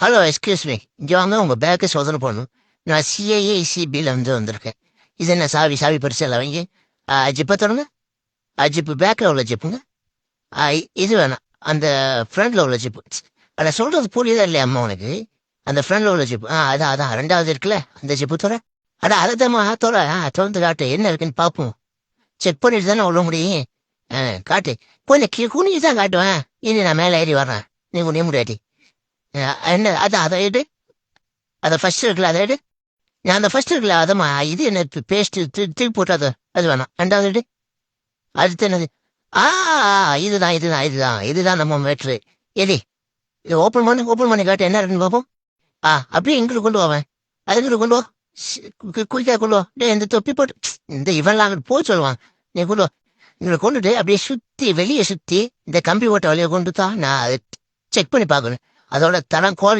Hello excuse me. இங்கே வாங்க உங்கள் பேக்கை சோதனை பண்ணணும். நான் சிஐஏசிபியில் வந்திருக்கேன். இது என்ன சாவி சாவி பரிசல் அவங்க ஜிப்பை தொடங்க. ஜிப்பு பேக்கில் உள்ள ஜிப்புங்க. இது வேணாம். அந்த ஃப்ரண்டில் உள்ள ஜிப்பு. அதை சொல்கிறது புரியுதா இல்லையா அம்மா உனக்கு? அந்த ஃப்ரண்டில் உள்ள ஜிப்பு அதான் அதான் ரெண்டாவது இருக்குல்ல அந்த ஜிப்பு தோற. அதை தம்மா தோற. திறந்து காட்டு என்ன இருக்குன்னு பார்ப்போம். செக் பண்ணிட்டு தானே உள்ள முடியும். காட்டு. கொஞ்சம் குனிஞ்சு தான் காட்டுவேன். இனி நான் மேலே ஏறி வர்றேன். நீ குனிய முடியாட்டி. என்ன அதான் அதை எடு. அதை ஃபர்ஸ்ட் இருக்குல்ல அதை எடு. நான் அந்த ஃபர்ஸ்ட் இருக்குல்ல அதம்மா இது என்ன பேஸ்ட் தூக்கி போட்டு அது வேணாம். ரெண்டாவது எடு. அடுத்து என்னது? ஆ இதுதான் நம்ம மேட்ரு. எடி இதை ஓப்பன் பண்ணி காட்டு என்ன இருக்குன்னு பார்ப்போம். அப்படியே எங்கிட்டு கொண்டு போவேன். அதுங்கிட்டு கொண்டு வா. குயிக்கா கொண்டு வா. டே இந்த தொப்பி போட்டு இந்த இவன்லாம் அங்கிட்டு போக சொல்லுவான். நீ கொண்டு வா. இவங்களை கொண்டுட்டு அப்படியே சுற்றி வெளியே சுற்றி இந்த கம்பி ஓட்ட வழியை கொண்டு தான் நான் அதை செக் பண்ணி பார்க்கணும். அதோட தரம் குவாலிட்டி